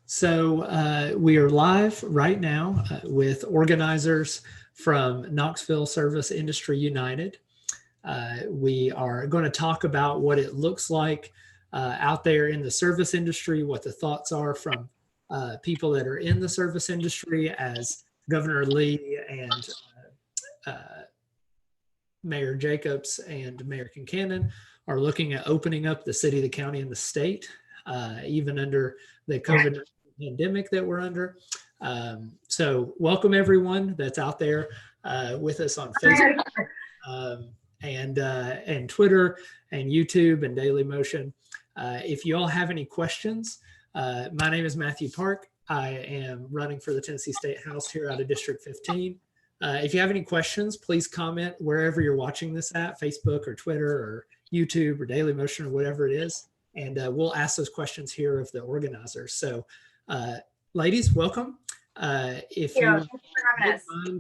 We are live right now with organizers from Knoxville Service Industry United. We are going to talk about what it looks like out there in the service industry, what the thoughts are from people that are in the service industry, as Governor Lee and Mayor Jacobs and Mayor Kincannon are looking at opening up the city, the county, and the state, even under the COVID pandemic that we're under. So welcome everyone that's out there with us on Facebook and Twitter and YouTube and Daily Motion. If you all have any questions, my name is Matthew Park. I am running for the Tennessee State House here out of District 15. If you have any questions, please comment wherever you're watching this at, Facebook or Twitter or YouTube or Daily Motion or whatever it is. And we'll ask those questions here of the organizers. So ladies, welcome. If you don't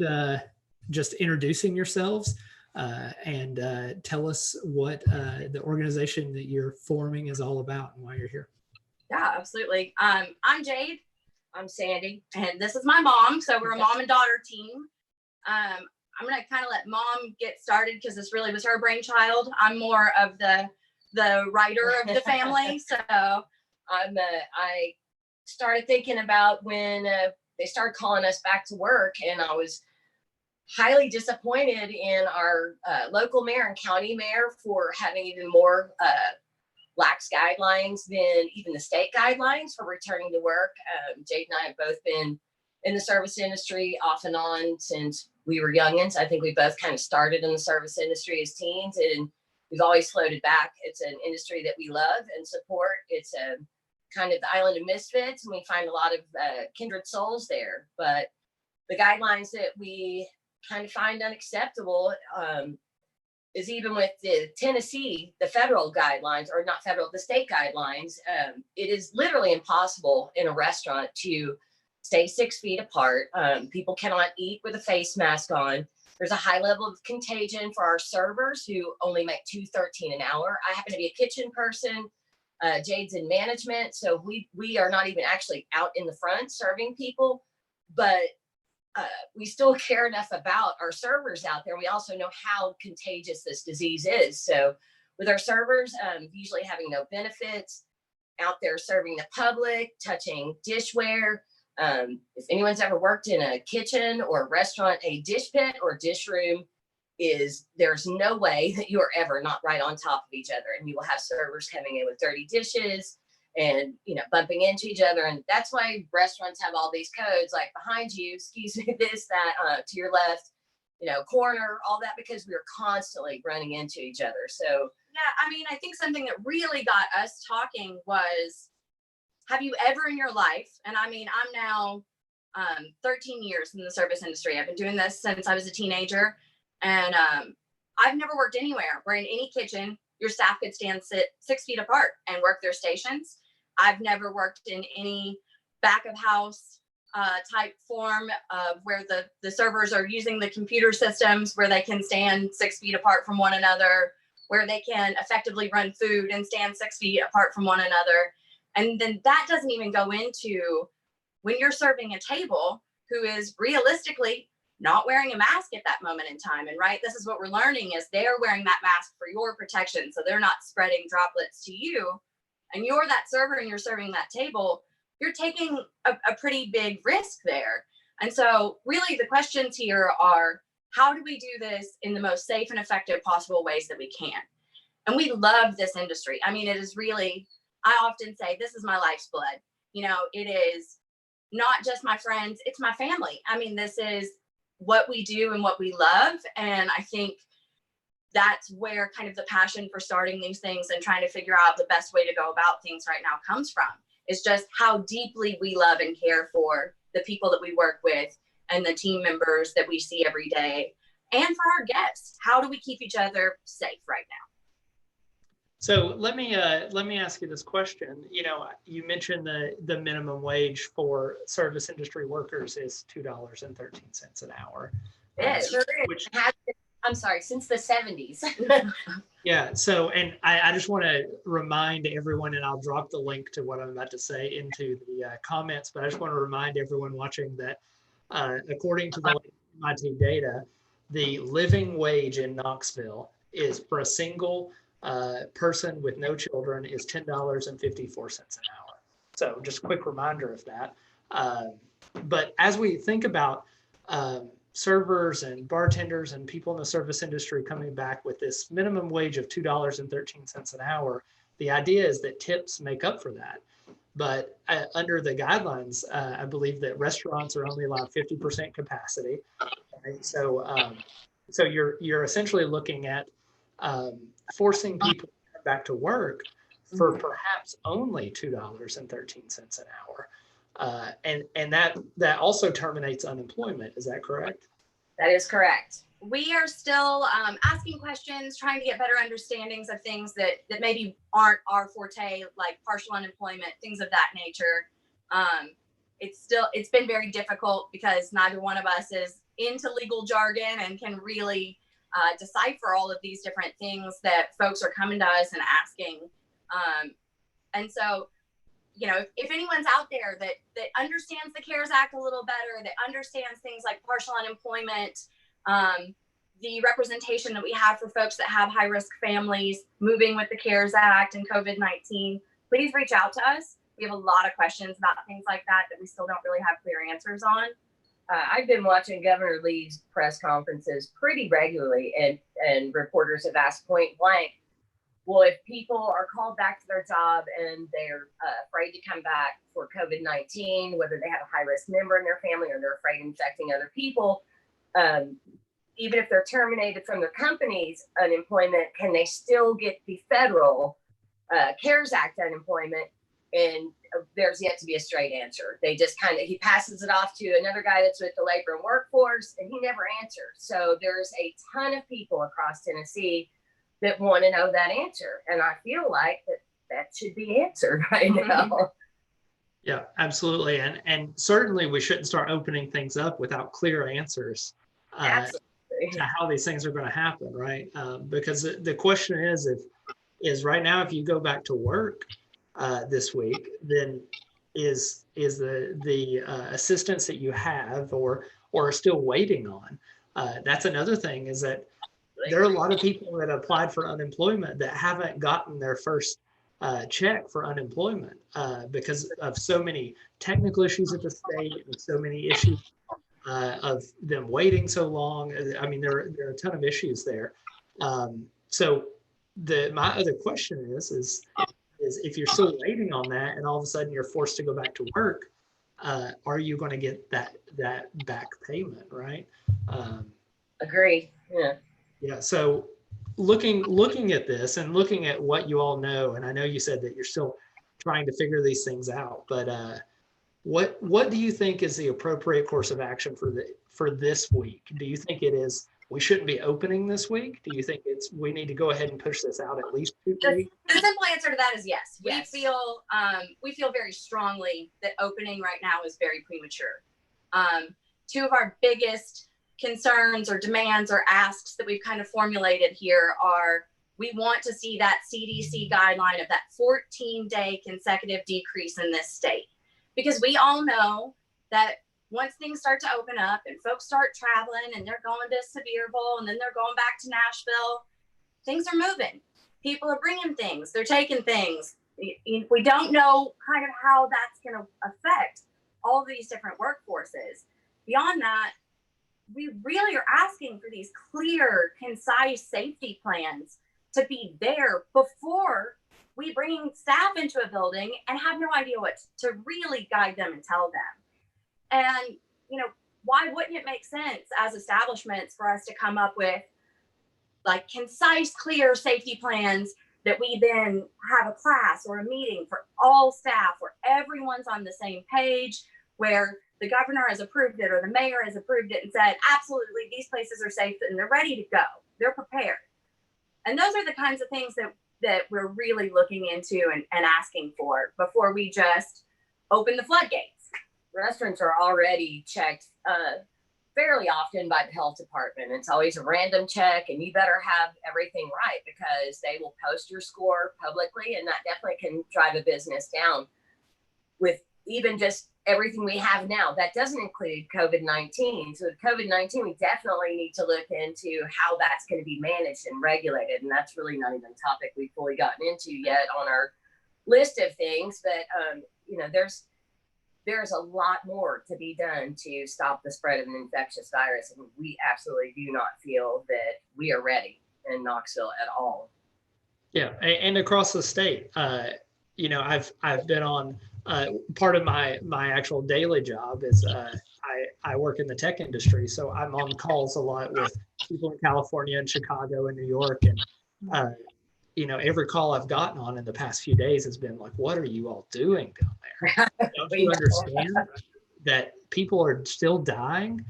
mind just introducing yourselves and tell us what the organization that you're forming is all about and why you're here. Yeah, absolutely. I'm Jade. I'm Sandy. And this is my mom. So we're a mom and daughter team. I'm going to kind of let mom get started because this really was her brainchild. I'm more of the writer of the family. So I started thinking about when they started calling us back to work, and I was highly disappointed in our local mayor and county mayor for having even more lax guidelines than even the state guidelines for returning to work. Jade and I have both been in the service industry off and on since we were youngins. I think we both kind of started in the service industry as teens, and we've always floated back. It's an industry that we love and support. It's a kind of the island of misfits, and we find a lot of kindred souls there. But the guidelines that we kind of find unacceptable is even with the Tennessee, the federal guidelines, or not federal, the state guidelines. It is literally impossible in a restaurant to stay 6 feet apart. People cannot eat with a face mask on. There's a high level of contagion for our servers who only make $2.13 an hour. I happen to be a kitchen person. Jade's in management, so we are not even actually out in the front serving people, but we still care enough about our servers out there. We also know how contagious this disease is. So with our servers, usually having no benefits, out there serving the public, touching dishware. If anyone's ever worked in a kitchen or a restaurant, a dish pit or dish room there's no way that you are ever not right on top of each other, and you will have servers coming in with dirty dishes and bumping into each other. And that's why restaurants have all these codes like behind you, excuse me, this, that, to your left, corner, all that, because we are constantly running into each other. So yeah, I mean, I think something that really got us talking was, have you ever in your life, and I mean, I'm now 13 years in the service industry. I've been doing this since I was a teenager, and I've never worked anywhere where in any kitchen your staff could stand 6 feet apart and work their stations. I've never worked in any back of house type form of where the servers are using the computer systems where they can stand 6 feet apart from one another, where they can effectively run food and stand 6 feet apart from one another. And then that doesn't even go into when you're serving a table who is realistically not wearing a mask at that moment in time. And right, this is what we're learning is they're wearing that mask for your protection. So they're not spreading droplets to you. And you're that server and you're serving that table, you're taking a pretty big risk there. And so really the questions here are, how do we do this in the most safe and effective possible ways that we can? And we love this industry. I mean, it is really, I often say, this is my life's blood. It is not just my friends, it's my family. I mean, this is what we do and what we love. And I think that's where kind of the passion for starting these things and trying to figure out the best way to go about things right now comes from. It's just how deeply we love and care for the people that we work with and the team members that we see every day. And for our guests, how do we keep each other safe right now? So let me ask you this question. You mentioned the minimum wage for service industry workers is $2.13 an hour. It sure is. Which I'm sorry, since the 70s. Yeah. So, and I just want to remind everyone, and I'll drop the link to what I'm about to say into the comments, but I just want to remind everyone watching that according to the MIT data, the living wage in Knoxville is for a single person with no children is $10.54 an hour. So just a quick reminder of that. But as we think about servers and bartenders and people in the service industry coming back with this minimum wage of $2.13 an hour, the idea is that tips make up for that. But under the guidelines, I believe that restaurants are only allowed 50% capacity. Right? So, so you're essentially looking at forcing people to come back to work for perhaps only $2.13 an hour. And that also terminates unemployment. Is that correct? That is correct. We are still asking questions, trying to get better understandings of things that maybe aren't our forte, like partial unemployment, things of that nature. It's been very difficult because neither one of us is into legal jargon and can really decipher all of these different things that folks are coming to us and asking. And so, you know, if anyone's out there that understands the CARES Act a little better, that understands things like partial unemployment, the representation that we have for folks that have high risk families moving with the CARES Act and COVID-19, please reach out to us. We have a lot of questions about things like that we still don't really have clear answers on. I've been watching Governor Lee's press conferences pretty regularly, and reporters have asked point blank, well, if people are called back to their job and they're afraid to come back for COVID-19, whether they have a high-risk member in their family or they're afraid of infecting other people, even if they're terminated from their company's unemployment, can they still get the federal CARES Act unemployment? And there's yet to be a straight answer. They just he passes it off to another guy that's with the labor and workforce, and he never answers. So there's a ton of people across Tennessee that want to know that answer. And I feel like that should be answered right now. Yeah, absolutely. And certainly we shouldn't start opening things up without clear answers to how these things are going to happen, right? Because the question is right now, if you go back to work this week, then is the assistance that you have or are still waiting on. That's another thing, is that there are a lot of people that applied for unemployment that haven't gotten their first check for unemployment because of so many technical issues at the state and so many issues of them waiting so long. I mean, there are a ton of issues there. So my other question is if you're still waiting on that and all of a sudden you're forced to go back to work, are you going to get that back payment, right? Agree. Yeah. Yeah. So looking at this and looking at what you all know, and I know you said that you're still trying to figure these things out, but what do you think is the appropriate course of action for this week? Do you think it is we shouldn't be opening this week? Do you think we need to go ahead and push this out at least 2 weeks? The simple answer to that is yes. Yes. We feel very strongly that opening right now is very premature. Two of our biggest concerns or demands or asks that we've kind of formulated here are, we want to see that CDC guideline of that 14-day consecutive decrease in this state. Because we all know that once things start to open up and folks start traveling and they're going to Sevierville and then they're going back to Nashville, things are moving. People are bringing things, they're taking things. We don't know kind of how that's going to affect all these different workforces. Beyond that, we really are asking for these clear, concise safety plans to be there before we bring staff into a building and have no idea what to really guide them and tell them. And, you know, why wouldn't it make sense as establishments for us to come up with like concise, clear safety plans that we then have a class or a meeting for all staff where everyone's on the same page, where the governor has approved it or the mayor has approved it and said, absolutely, these places are safe and they're ready to go. They're prepared. And those are the kinds of things that we're really looking into and asking for before we just open the floodgates. Restaurants are already checked fairly often by the health department. It's always a random check, and you better have everything right because they will post your score publicly, and that definitely can drive a business down. With even just everything we have now, that doesn't include COVID-19. So with COVID-19, we definitely need to look into how that's going to be managed and regulated, and that's really not even a topic we've fully gotten into yet on our list of things. But you know, there's a lot more to be done to stop the spread of an infectious virus. And we absolutely do not feel that we are ready in Knoxville at all. Yeah, and across the state, you know, I've been on part of my actual daily job is I work in the tech industry, so I'm on calls a lot with people in California and Chicago and New York, and you know, every call I've gotten on in the past few days has been like, "What are you all doing down there? Don't you understand that people are still dying?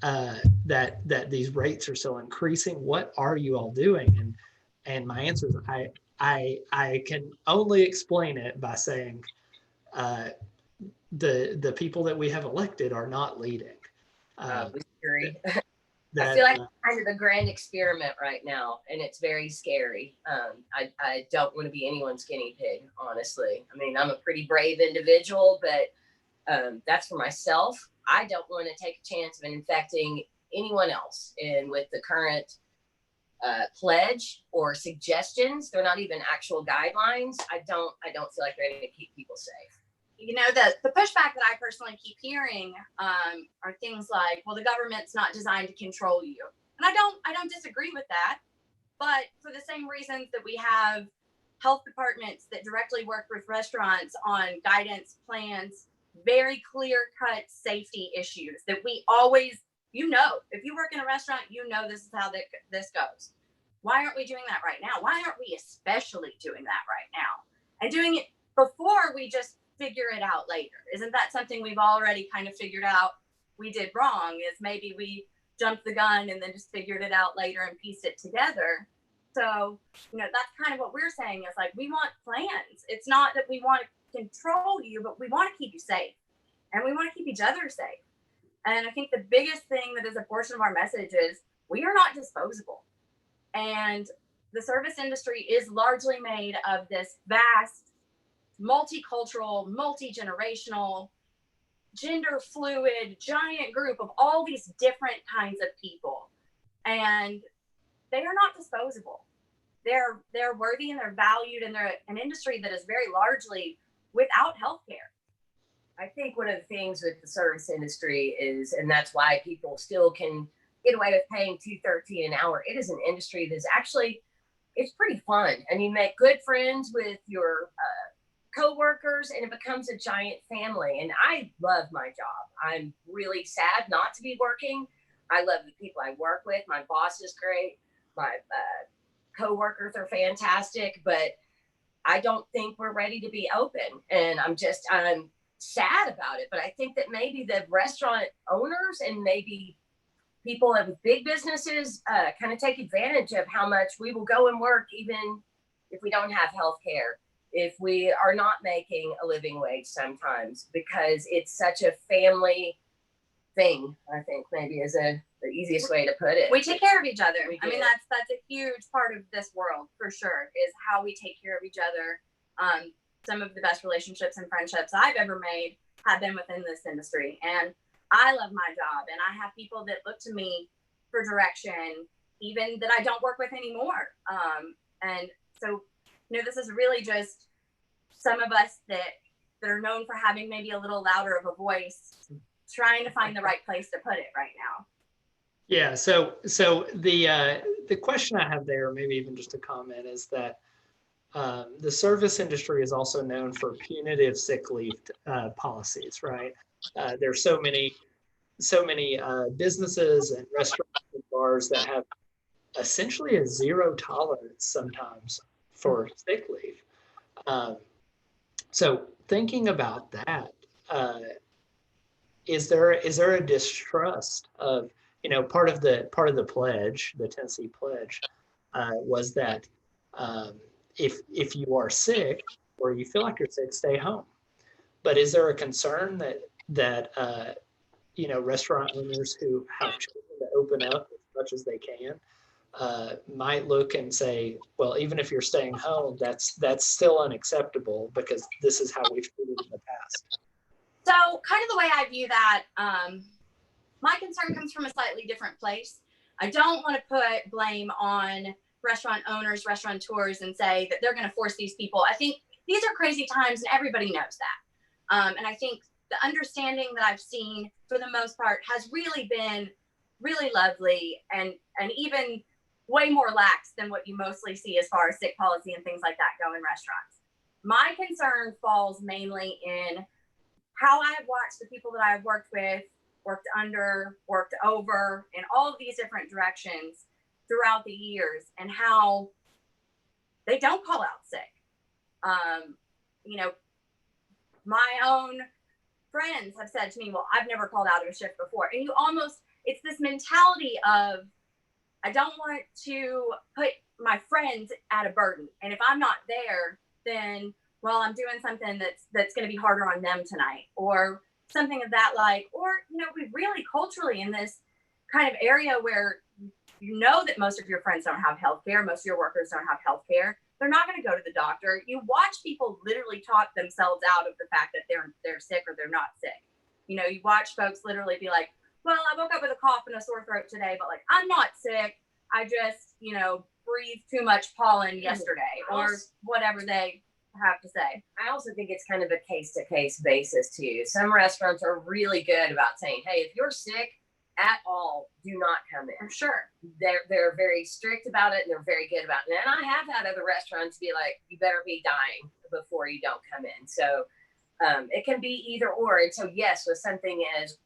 That these rates are still increasing? What are you all doing?" And my answer is, I can only explain it by saying, the people that we have elected are not leading. We agree. That, I feel like kind of a grand experiment right now, and it's very scary. I don't want to be anyone's guinea pig, honestly. I mean, I'm a pretty brave individual, but that's for myself. I don't want to take a chance of infecting anyone else. And with the current pledge or suggestions, they're not even actual guidelines. I don't feel like they're going to keep people safe. You know, the pushback that I personally keep hearing are things like, well, the government's not designed to control you. And I don't disagree with that. But for the same reasons that we have health departments that directly work with restaurants on guidance plans, very clear-cut safety issues that we always, you know, if you work in a restaurant, you know this is how this goes. Why aren't we doing that right now? Why aren't we especially doing that right now? And doing it before we just figure it out later? Isn't that something we've already kind of figured out we did wrong? Is maybe we jumped the gun and then just figured it out later and pieced it together. So, you know, that's kind of what we're saying is like, we want plans. It's not that we want to control you, but we want to keep you safe and we want to keep each other safe. And I think the biggest thing that is a portion of our message is we are not disposable. And the service industry is largely made of this vast, multicultural, multi-generational, gender fluid, giant group of all these different kinds of people. And they are not disposable. They're worthy and they're valued, and they're an industry that is very largely without healthcare. I think one of the things with the service industry is, and that's why people still can get away with paying $2.13 an hour. It is an industry that's actually, it's pretty fun, and you make good friends with your co-workers, and it becomes a giant family. And I love my job. I'm really sad not to be working. I love the people I work with. My boss is great. My co-workers are fantastic, but I don't think we're ready to be open. And I'm sad about it. But I think that maybe the restaurant owners and maybe people with big businesses kind of take advantage of how much we will go and work even if we don't have health care, if we are not making a living wage sometimes, because it's such a family thing, I think maybe is the easiest way to put it. We take care of each other. I mean, that's a huge part of this world for sure, is how we take care of each other. Some of the best relationships and friendships I've ever made have been within this industry. And I love my job, and I have people that look to me for direction, even that I don't work with anymore. And so, you know, this is really just some of us that are known for having maybe a little louder of a voice, trying to find the right place to put it right now. Yeah. So the question I have there, maybe even just a comment, is that the service industry is also known for punitive sick leave policies, right? There's so many businesses and restaurants and bars that have essentially a zero tolerance sometimes for sick leave. So thinking about that, is there a distrust of, you know, part of the pledge, the Tennessee pledge, was that if you are sick or you feel like you're sick, stay home. But is there a concern that restaurant owners who have chosen to open up as much as they can might look and say, well, even if you're staying home, that's still unacceptable because this is how we've treated in the past. So kind of the way I view that, my concern comes from a slightly different place. I don't want to put blame on restaurant owners, restaurateurs, and say that they're going to force these people. I think these are crazy times and everybody knows that. And I think the understanding that I've seen for the most part has really been really lovely and even way more lax than what you mostly see as far as sick policy and things like that go in restaurants. My concern falls mainly in how I have watched the people that I've worked with, worked under, worked over in all of these different directions throughout the years, and how they don't call out sick. My own friends have said to me, well, I've never called out of a shift before. And it's this mentality of, I don't want to put my friends at a burden. And if I'm not there, then, well, I'm doing something that's going to be harder on them tonight, or something of that or, we really culturally in this kind of area where that most of your friends don't have health care, most of your workers don't have health care. They're not going to go to the doctor. You watch people literally talk themselves out of the fact that they're sick or they're not sick. You watch folks literally be like, well, I woke up with a cough and a sore throat today, but I'm not sick. I just, breathed too much pollen yesterday, or whatever they have to say. I also think it's kind of a case-to-case basis too. Some restaurants are really good about saying, hey, if you're sick at all, do not come in. I'm sure. They're very strict about it, and they're very good about it. And I have had other restaurants be like, you better be dying before you don't come in. So it can be either or. And so yes, with something as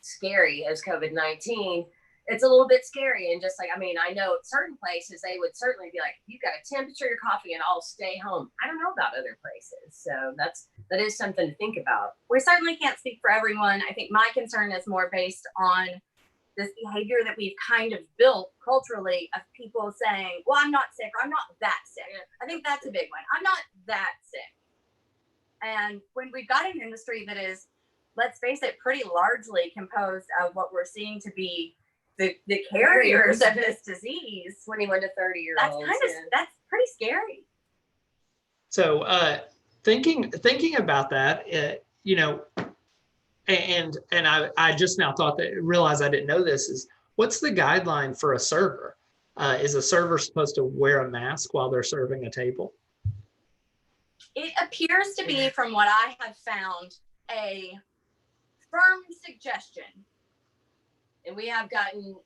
scary as COVID-19, it's a little bit scary. And just I know at certain places they would certainly be like, you got a temperature, your coffee, and I'll stay home. I don't know about other places. So that is something to think about. We certainly can't speak for everyone. I think my concern is more based on this behavior that we've kind of built culturally of people saying, well, I'm not sick, or I'm not that sick. I think that's a big one. I'm not that sick. And when we've got an industry that is, let's face it, pretty largely composed of what we're seeing to be the carriers of this disease, 21 to 30 year olds. That's pretty scary. So thinking about that, and I just now realized I didn't know this, is what's the guideline for a server? Is a server supposed to wear a mask while they're serving a table? It appears to be, from what I have found, a firm suggestion. And we have gotten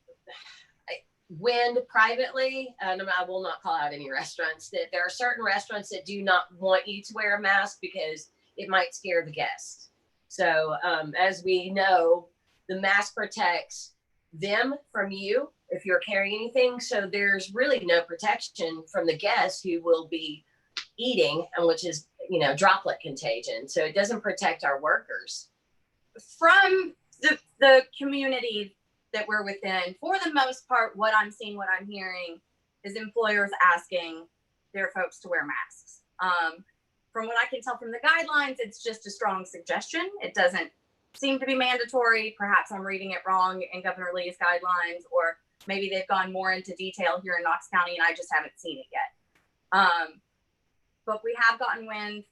wind privately, and I will not call out any restaurants, that there are certain restaurants that do not want you to wear a mask because it might scare the guest. So as we know, the mask protects them from you if you're carrying anything. So there's really no protection from the guests who will be eating, and which is, droplet contagion. So it doesn't protect our workers. From the community that we're within, for the most part, what I'm seeing, what I'm hearing is employers asking their folks to wear masks. From what I can tell from the guidelines, it's just a strong suggestion. It doesn't seem to be mandatory. Perhaps I'm reading it wrong in Governor Lee's guidelines, or maybe they've gone more into detail here in Knox County and I just haven't seen it yet. But we have gotten wind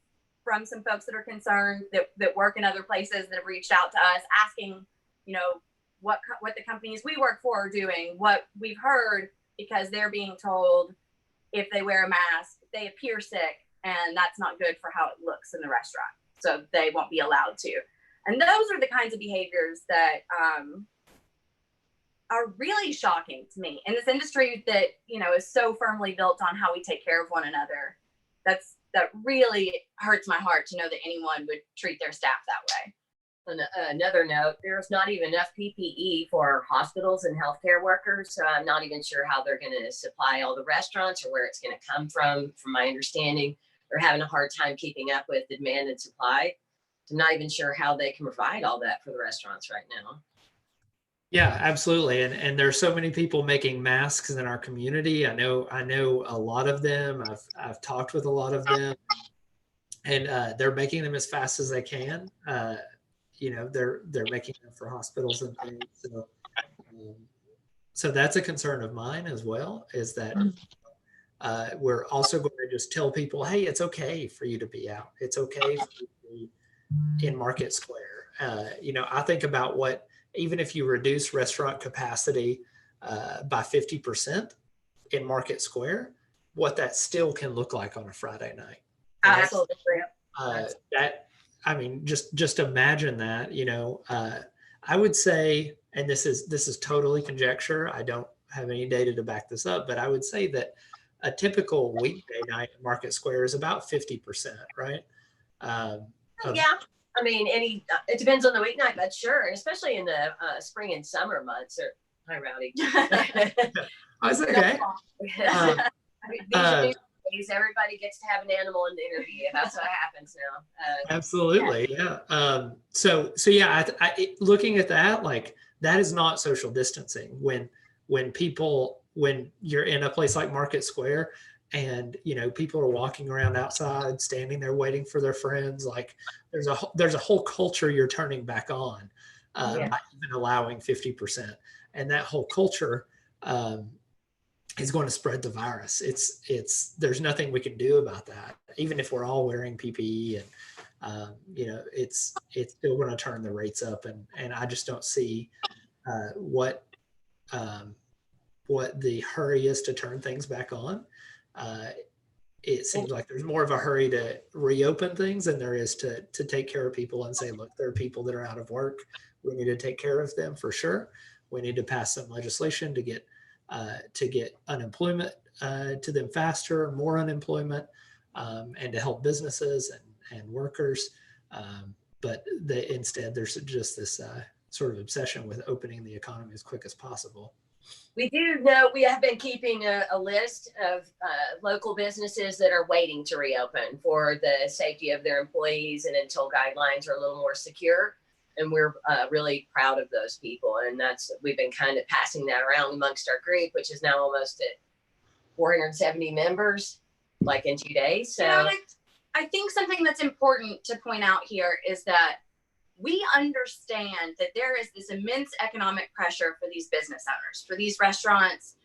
from some folks that are concerned that work in other places that have reached out to us asking, what the companies we work for are doing, what we've heard, because they're being told if they wear a mask, they appear sick, and that's not good for how it looks in the restaurant. So they won't be allowed to. And those are the kinds of behaviors that are really shocking to me in this industry that, is so firmly built on how we take care of one another. That really hurts my heart to know that anyone would treat their staff that way. On another note, there's not even enough PPE for hospitals and healthcare workers. So I'm not even sure how they're going to supply all the restaurants or where it's going to come from. From my understanding, they're having a hard time keeping up with the demand and supply. I'm not even sure how they can provide all that for the restaurants right now. Yeah, absolutely. And there's so many people making masks in our community. I know a lot of them. I've talked with a lot of them, and they're making them as fast as they can. they're making them for hospitals and things. So that's a concern of mine as well, is that we're also going to just tell people, hey, it's okay for you to be out. It's okay for you to be in Market Square. I think about even if you reduce restaurant capacity by 50% in Market Square, what that still can look like on a Friday night. Right? Absolutely. Just imagine that, I would say, and this is totally conjecture, I don't have any data to back this up, but I would say that a typical weekday night at Market Square is about 50%, right? Yeah. I mean, it depends on the weeknight, but sure, especially in the spring and summer months. Hi, Rowdy. That's okay. These days, everybody gets to have an animal in the interview. That's what happens now. Absolutely, yeah. So yeah, looking at that, like, that is not social distancing. When you're in a place like Market Square, and people are walking around outside, standing there waiting for their friends, like there's a whole culture you're turning back on by even allowing 50%, and that whole culture is going to spread the virus. There's nothing we can do about that, even if we're all wearing PPE, and it's still going to turn the rates up, and I just don't see what the hurry is to turn things back on. It seems like there's more of a hurry to reopen things than there is to take care of people and say, look, there are people that are out of work. We need to take care of them for sure. We need to pass some legislation to get unemployment to them faster, more unemployment, and to help businesses and workers. But instead, there's just this sort of obsession with opening the economy as quick as possible. We do know, we have been keeping a list of local businesses that are waiting to reopen for the safety of their employees and until guidelines are a little more secure. And we're really proud of those people. And we've been kind of passing that around amongst our group, which is now almost at 470 members, like in 2 days. So I think something that's important to point out here is that we understand that there is this immense economic pressure for these business owners, for these restaurants,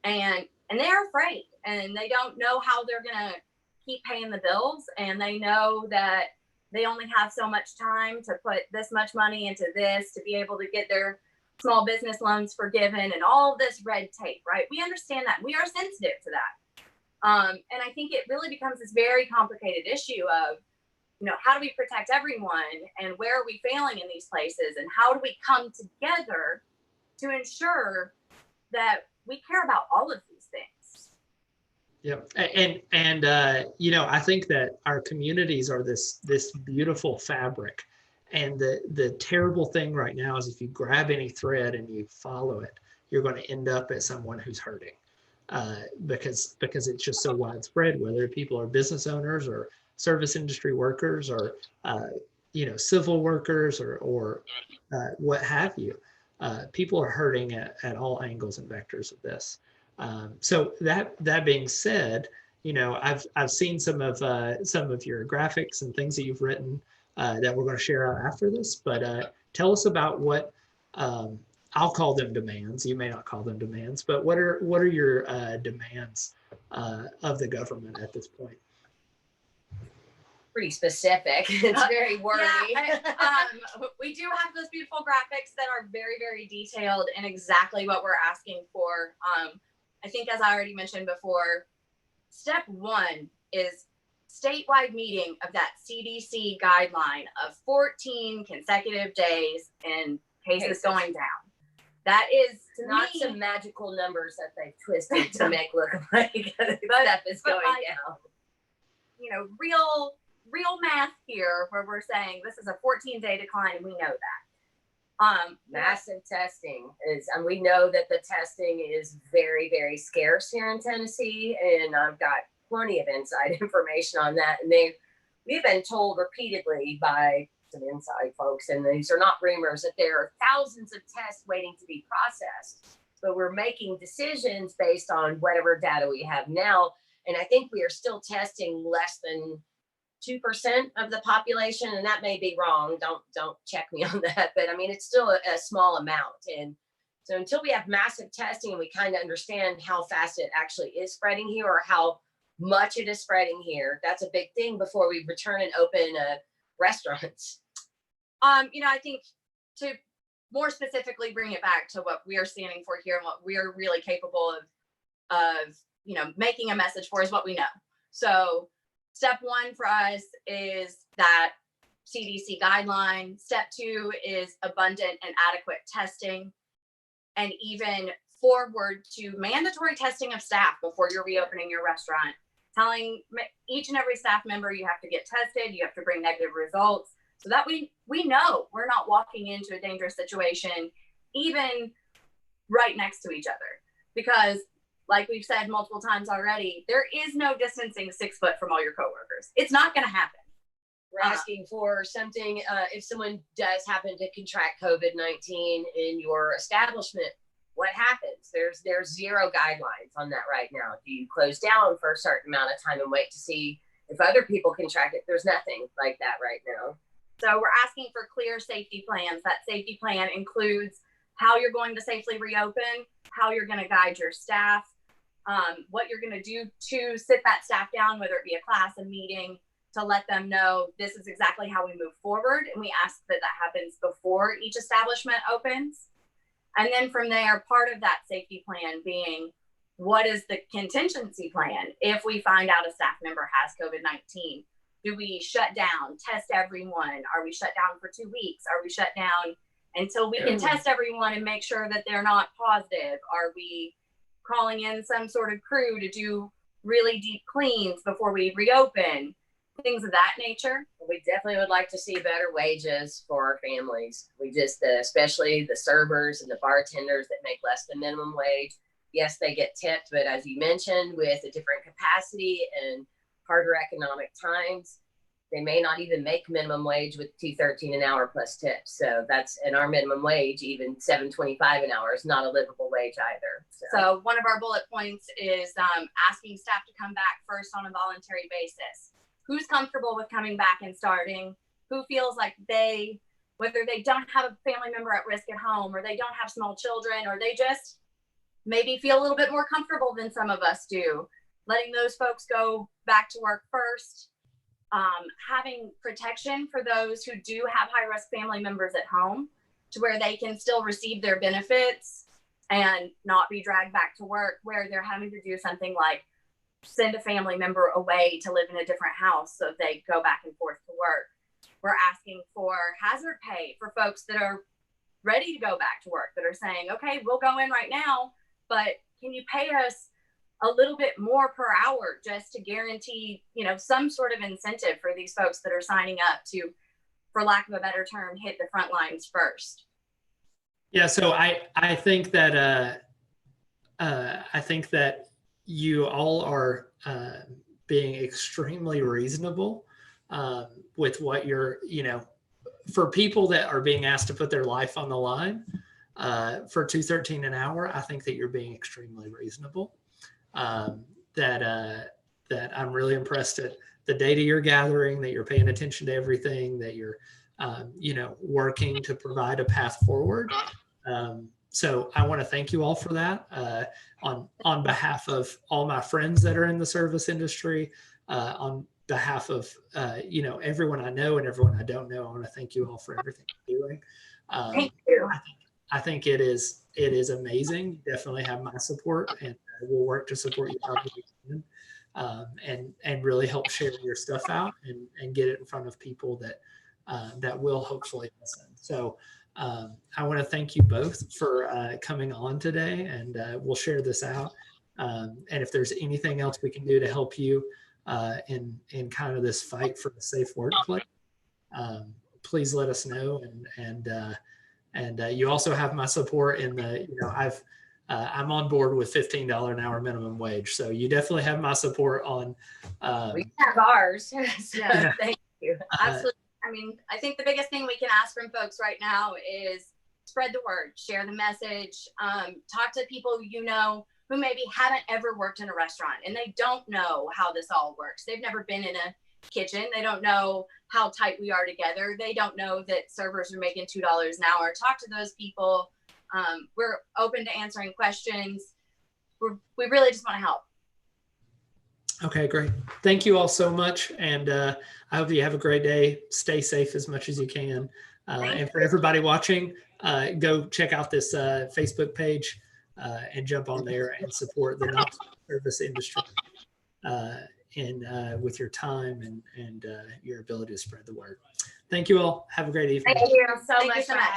and they're afraid, and they don't know how they're going to keep paying the bills. And they know that they only have so much time to put this much money into this to be able to get their small business loans forgiven and all this red tape, right? We understand that. We are sensitive to that. And I think it really becomes this very complicated issue of, how do we protect everyone, and where are we failing in these places, and how do we come together to ensure that we care about all of these things? Yeah, and I think that our communities are this beautiful fabric, and the terrible thing right now is if you grab any thread and you follow it, you're going to end up as someone who's hurting, because it's just so widespread. Whether people are business owners or service industry workers or civil workers or what have you, people are hurting at all angles and vectors of this. So that being said, I've seen some of your graphics and things that you've written that we're going to share out after this. But tell us about what I'll call them demands. You may not call them demands, but what are your demands of the government at this point? Pretty specific. It's very wordy. We do have those beautiful graphics that are very, very detailed in exactly what we're asking for. I think, as I already mentioned before, step one is statewide meeting of that CDC guideline of 14 consecutive days and cases going down. That is not some magical numbers that they've twisted to make look like stuff is going down. Real math here, where we're saying this is a 14-day decline, and we know that. Massive testing is, and we know that the testing is very, very scarce here in Tennessee, and I've got plenty of inside information on that. And we've been told repeatedly by some inside folks, and these are not rumors, that there are thousands of tests waiting to be processed, but we're making decisions based on whatever data we have now. And I think we are still testing less than 2% of the population, and that may be wrong. Don't check me on that, but I mean, it's still a small amount. And so until we have massive testing and we kind of understand how fast it actually is spreading here, or how much it is spreading here, that's a big thing before we return and open restaurants. I think to more specifically bring it back to what we are standing for here and what we are really capable of making a message for is what we know. So step one for us is that CDC guideline. Step two is abundant and adequate testing, and even forward to mandatory testing of staff before you're reopening your restaurant. Telling each and every staff member you have to get tested, you have to bring negative results, so that we know we're not walking into a dangerous situation, even right next to each other. Because like we've said multiple times already, there is no distancing 6 foot from all your coworkers. It's not going to happen. We're asking for something, if someone does happen to contract COVID-19 in your establishment, what happens? There's zero guidelines on that right now. Do you close down for a certain amount of time and wait to see if other people contract it? There's nothing like that right now. So we're asking for clear safety plans. That safety plan includes how you're going to safely reopen, how you're going to guide your staff, what you're going to do to sit that staff down, whether it be a class, a meeting, to let them know this is exactly how we move forward. And we ask that happens before each establishment opens. And then from there, part of that safety plan being, what is the contingency plan if we find out a staff member has COVID-19? Do we shut down, test everyone? Are we shut down for 2 weeks? Are we shut down until we can test everyone and make sure that they're not positive? Are we calling in some sort of crew to do really deep cleans before we reopen? Things of that nature. We definitely would like to see better wages for our families. We just, especially the servers and the bartenders that make less than minimum wage. Yes, they get tipped, but as you mentioned, with a different capacity and harder economic times, they may not even make minimum wage with $2.13 an hour plus tips. So that's, and our minimum wage, even $7.25 an hour, is not a livable wage either. So one of our bullet points is asking staff to come back first on a voluntary basis. Who's comfortable with coming back and starting? Who feels like whether they don't have a family member at risk at home, or they don't have small children, or they just maybe feel a little bit more comfortable than some of us do, letting those folks go back to work first. Having protection for those who do have high-risk family members at home, to where they can still receive their benefits and not be dragged back to work, where they're having to do something like send a family member away to live in a different house so they go back and forth to work. We're asking for hazard pay for folks that are ready to go back to work, that are saying, okay, we'll go in right now, but can you pay us a little bit more per hour just to guarantee, some sort of incentive for these folks that are signing up to, for lack of a better term, hit the front lines first. Yeah. So I think that you all are being extremely reasonable with what you're, for people that are being asked to put their life on the line for $2.13 an hour. I think that you're being extremely reasonable. That I'm really impressed at the data you're gathering, that you're paying attention to everything, that you're, working to provide a path forward. So I want to thank you all for that. On behalf of all my friends that are in the service industry, on behalf of, everyone I know and everyone I don't know, I want to thank you all for everything you're doing. Thank you. I think it is amazing. You definitely have my support, and we'll work to support you however we can, and really help share your stuff out and get it in front of people that will hopefully listen. So I want to thank you both for coming on today, and we'll share this out. And if there's anything else we can do to help you in kind of this fight for a safe workplace, please let us know. And you also have my support in the, I'm on board with $15 an hour minimum wage. So you definitely have my support on. We have ours. So Yeah. Thank you. Absolutely. I mean, I think the biggest thing we can ask from folks right now is spread the word, share the message, talk to people who maybe haven't ever worked in a restaurant and they don't know how this all works. They've never been in kitchen. They don't know how tight we are together. They don't know that servers are making $2 an hour. Talk to those people. We're open to answering questions. We really just want to help. Okay, great. Thank you all so much. And I hope you have a great day. Stay safe as much as you can. And for everybody watching, go check out this Facebook page and jump on there and support the Knoxville Service Industry with your time and your ability to spread the word. Thank you all. Have a great evening. Thank you so Thank you much. so much.